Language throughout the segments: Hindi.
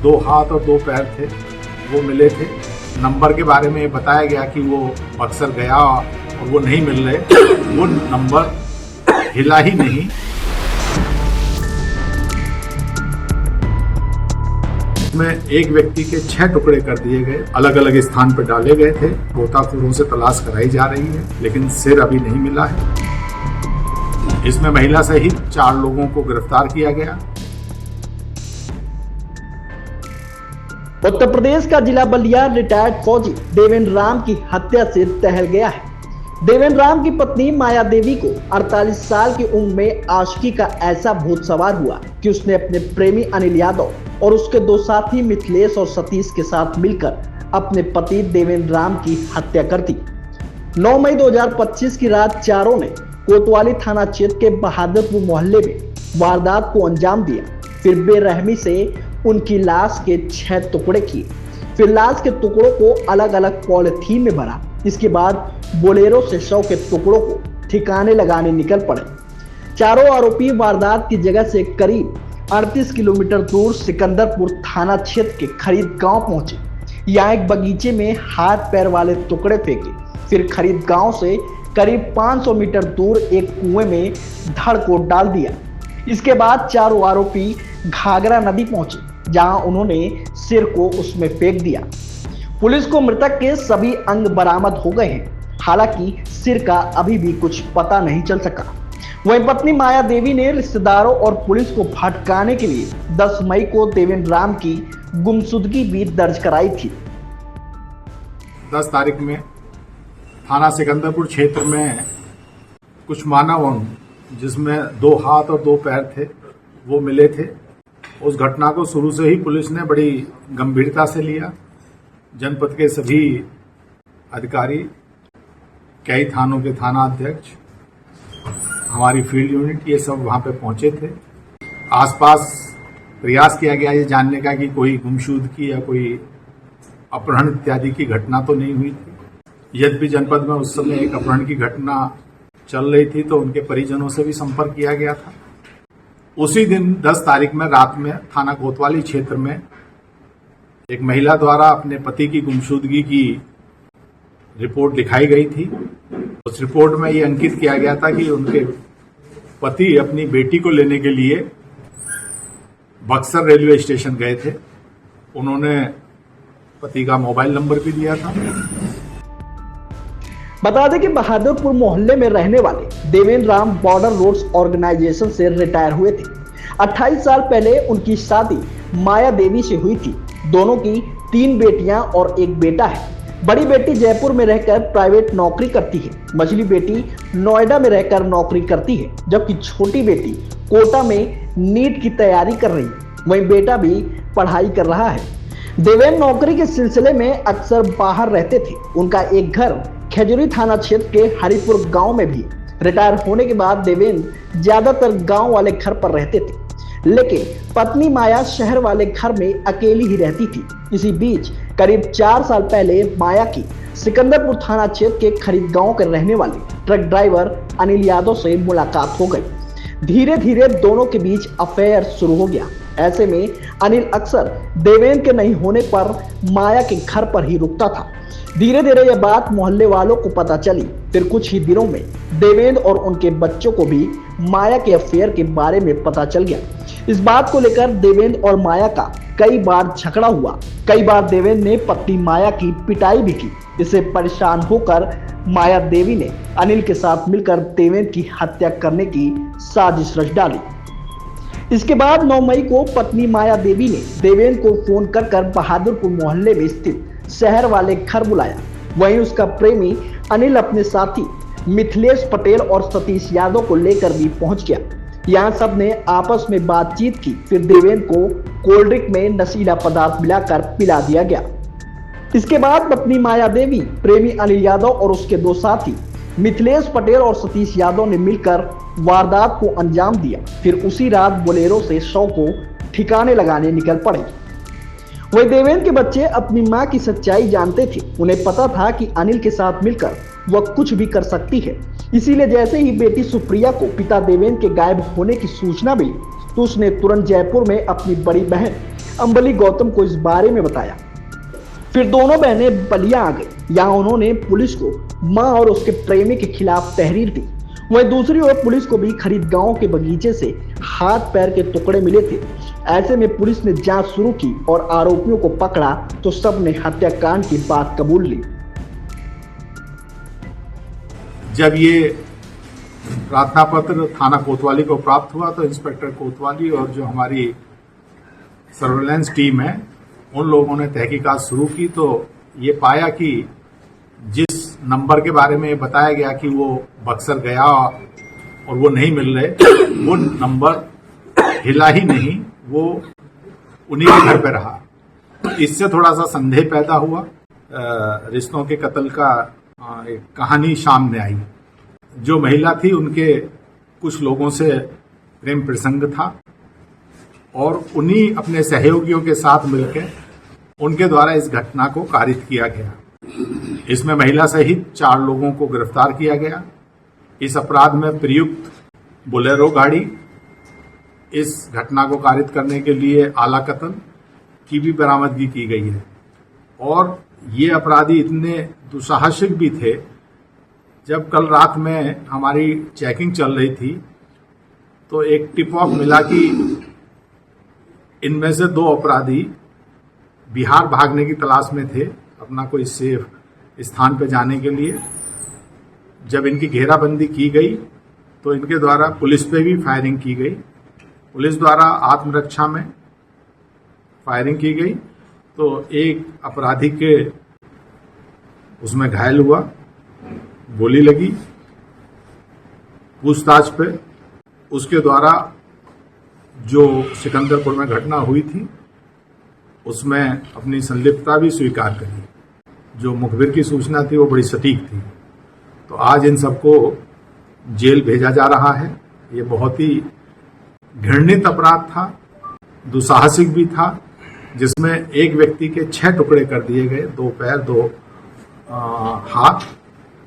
2 हाथ और 2 पैर थे वो मिले थे। नंबर के बारे में बताया गया कि वो बक्सर गया और वो नहीं मिल रहे, वो नंबर हिला ही नहीं। में एक व्यक्ति के 6 टुकड़े कर दिए गए, अलग अलग स्थान पर डाले गए थे। गोताखोरों से तलाश कराई जा रही है, लेकिन सिर अभी नहीं मिला है। इसमें महिला सहित 4 लोगों को गिरफ्तार किया गया। उत्तर प्रदेश का जिला बलिया रिटायर्ड फौजी देवेंद्र राम की हत्या से दहल गया है। देवेंद्र राम की पत्नी माया देवी को 48 साल की उम्र में आशिकी का ऐसा भूत सवार हुआ कि उसने अपने प्रेमी अनिल यादव और उसके 2 साथी मिथिलेश और सतीश के साथ मिलकर अपने पति देवेंद्र राम की हत्या कर दी। 9 मई 2025 की रात चारों ने कोतवाली थाना क्षेत्र के बहादुरपुर मोहल्ले में वारदात को अंजाम दिया। फिर बेरहमी से उनकी लाश के 6 टुकड़े किए। फिर लाश के टुकड़ों को अलग अलग पॉलिथीन में भरा। इसके बाद बोलेरो से शव के टुकड़ों को ठिकाने लगाने निकल पड़े। चारों आरोपी वारदात की जगह से करीब 38 किलोमीटर दूर सिकंदरपुर थाना क्षेत्र के खरीद गांव पहुंचे। यहाँ एक बगीचे में हाथ पैर वाले टुकड़े फेंके। फिर खरीद गांव से करीब 500 मीटर दूर एक कुएं में धड़ को डाल दिया। इसके बाद चारों आरोपी घाघरा नदी पहुंचे, जहां उन्होंने सिर को उसमें फेंक दिया। पुलिस को मृतक के सभी अंग बरामद हो गए हैं। हालांकि सिर का अभी भी कुछ पता नहीं चल सका। वहीं पत्नी माया देवी ने रिश्तेदारों और पुलिस को भटकाने के लिए 10 मई को देवेंद्र राम की गुमशुदगी भी दर्ज कराई थी। 10 तारीख में थाना सिकंदरपुर क्षेत्र में कुछ मानव अंग, जिसमें 2 हाथ और 2 पैर थे, वो मिले थे। उस घटना को शुरू से ही पुलिस ने बड़ी गंभीरता से लिया। जनपद के सभी अधिकारी, कई थानों के थाना अध्यक्ष, हमारी फील्ड यूनिट, ये सब वहां पे पहुंचे थे। आसपास प्रयास किया गया ये जानने का कि कोई गुमशुदगी या कोई अपहरण इत्यादि की घटना तो नहीं हुई थी। यद्यपि जनपद में उस समय एक अपहरण की घटना चल रही थी, तो उनके परिजनों से भी संपर्क किया गया था। उसी दिन 10 तारीख में रात में थाना कोतवाली क्षेत्र में एक महिला द्वारा अपने पति की गुमशुदगी की रिपोर्ट लिखाई गई थी। उस रिपोर्ट में ये अंकित किया गया था कि उनके पति अपनी बेटी को लेने के लिए बक्सर रेलवे स्टेशन गए थे। उन्होंने पति का मोबाइल नंबर भी दिया था। बता दें कि बहादुरपुर मोहल्ले में रहने वाले Devendra Ram border roads organisation से रिटायर हुए थे। 28 साल पहले उनकी शादी माया देवी से हुई थी। दोनों की 3 बेटियां और 1 बेटा है। बड़ी बेटी जयपुर में रहकर प्राइवेट नौकरी करती है। मझली बेटी नोएडा में रहकर नौकरी करती है, जबकि छोटी बेटी कोटा में नीट की तैयारी कर रही है। वहीं बेटा भी पढ़ाई कर रहा है। देवेंद्र नौकरी के सिलसिले में अक्सर बाहर रहते थे। उनका एक घर खजूरी थाना क्षेत्र के हरिपुर गांव में भी। रिटायर होने के बाद देवेंद्र ज्यादातर गांव वाले घर पर रहते थे, लेकिन पत्नी माया शहर वाले घर में अकेली ही रहती थी। इसी बीच करीब 4 साल पहले माया की सिकंदरपुर थाना क्षेत्र के खरीद गांव के रहने वाले ट्रक ड्राइवर अनिल यादव से मुलाकात हो गई। धीरे धीरे दोनों के बीच अफेयर शुरू हो गया। ऐसे में अनिल अक्सर देवेंद्र के नहीं होने पर माया के घर पर ही रुकता था। धीरे धीरे यह बात मोहल्ले वालों को पता चली। फिर कुछ ही दिनों में देवेंद्र और उनके बच्चों को भी माया के अफेयर के बारे में पता चल गया। इस बात को लेकर देवेंद्र और माया का कई बार झगड़ा हुआ। कई बार देवेंद्र ने पत्नी माया की पिटाई भी की। इससे परेशान होकर माया देवी ने अनिल के साथ मिलकर देवेंद्र की हत्या करने की साजिश रच डाली। इसके बाद 9 मई को पत्नी माया देवी ने देवेंद्र को फोन कर बहादुरपुर मोहल्ले में स्थित शहर वाले घर बुलाया। वहीं उसका प्रेमी अनिल अपने साथी मिथिलेश पटेल और सतीश यादव को लेकर भी पहुंच गया। यहाँ सब ने आपस में बातचीत की। फिर देवेंद्र को कोल्ड ड्रिंक में नशीला पदार्थ मिलाकर पिला दिया गया। इसके बाद पत्नी माया देवी, प्रेमी अनिल यादव और उसके 2 साथी मिथिलेश पटेल और सतीश यादव ने मिलकर वारदात को अंजाम दिया। फिर उसी रात बोलेरो से शव को ठिकाने लगाने निकल पड़े। वही देवेंद्र के बच्चे अपनी मां की सच्चाई जानते थे। उन्हें पता था कि अनिल के साथ मिलकर वह कुछ भी कर सकती है। इसीलिए जैसे ही बेटी सुप्रिया को पिता देवेंद्र के गायब होने की सूचना मिली, तो उसने तुरंत जयपुर में अपनी बड़ी बहन अंबली गौतम को इस बारे में बताया। फिर दोनों बहनें बलिया आ गई। यहाँ उन्होंने पुलिस को मां और उसके प्रेमी के खिलाफ तहरीर दी। वहीं दूसरी ओर पुलिस को भी खरीद गांव के बगीचे से हाथ पैर के टुकड़े मिले थे। ऐसे में पुलिस ने जांच शुरू की और आरोपियों को पकड़ा तो सबने हत्याकांड की बात कबूल ली। जब ये प्रार्थना पत्र थाना कोतवाली को प्राप्त हुआ तो इंस्पेक्टर कोतवाली और जो हमारी सर्वेलेंस टीम है उन लोगों ने तहकीकात शुरू की तो ये पाया कि जिस नंबर के बारे में बताया गया कि वो बक्सर गया और वो नहीं मिल रहे, वो नंबर हिला ही नहीं, वो उन्हीं के घर पे रहा। इससे थोड़ा सा संदेह पैदा हुआ। रिश्तों के कत्ल का एक कहानी सामने आई। जो महिला थी उनके कुछ लोगों से प्रेम प्रसंग था और उन्हीं अपने सहयोगियों के साथ मिलकर उनके द्वारा इस घटना को कारित किया गया। इसमें महिला सहित 4 लोगों को गिरफ्तार किया गया। इस अपराध में प्रयुक्त बोलेरो गाड़ी, इस घटना को कारित करने के लिए आला कत्ल की भी बरामदगी की गई है। और ये अपराधी इतने दुस्साहसिक भी थे, जब कल रात में हमारी चेकिंग चल रही थी तो एक टिप ऑफ मिला कि इनमें से 2 अपराधी बिहार भागने की तलाश में थे, अपना कोई सेफ स्थान पर जाने के लिए। जब इनकी घेराबंदी की गई तो इनके द्वारा पुलिस पे भी फायरिंग की गई। पुलिस द्वारा आत्मरक्षा में फायरिंग की गई तो एक अपराधी के उसमें घायल हुआ, गोली लगी। पूछताछ पे उसके द्वारा जो सिकंदरपुर में घटना हुई थी उसमें अपनी संलिप्तता भी स्वीकार करी। जो मुखबिर की सूचना थी वो बड़ी सटीक थी। तो आज इन सबको जेल भेजा जा रहा है। ये बहुत ही घृणित अपराध था, दुस्साहसिक भी था, जिसमें एक व्यक्ति के 6 टुकड़े कर दिए गए, 2 पैर 2 हाथ,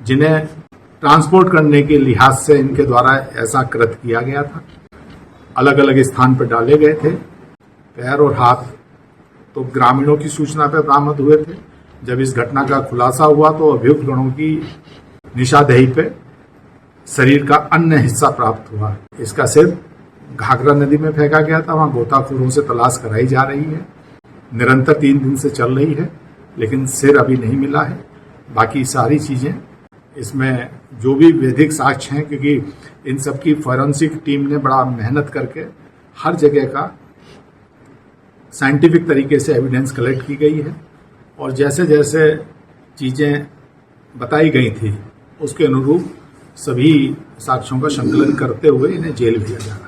जिन्हें ट्रांसपोर्ट करने के लिहाज से इनके द्वारा ऐसा कृत्य किया गया था। अलग अलग स्थान पर डाले गए थे। पैर और हाथ तो ग्रामीणों की सूचना पर बरामद हुए थे। जब इस घटना का खुलासा हुआ तो अभियुक्त गणों की निशानदेही पे शरीर का अन्य हिस्सा प्राप्त हुआ। इसका सिर घाघरा नदी में फेंका गया था। वहां गोताखोरों से तलाश कराई जा रही है, निरंतर 3 दिन से चल रही है, लेकिन सिर अभी नहीं मिला है। बाकी सारी चीजें इसमें जो भी वैधिक साक्ष्य हैं, क्योंकि इन सब की फॉरेंसिक टीम ने बड़ा मेहनत करके हर जगह का साइंटिफिक तरीके से एविडेंस कलेक्ट की गई है और जैसे जैसे चीजें बताई गई थी उसके अनुरूप सभी साक्ष्यों का संकलन करते हुए इन्हें जेल भेजा जा रहा है।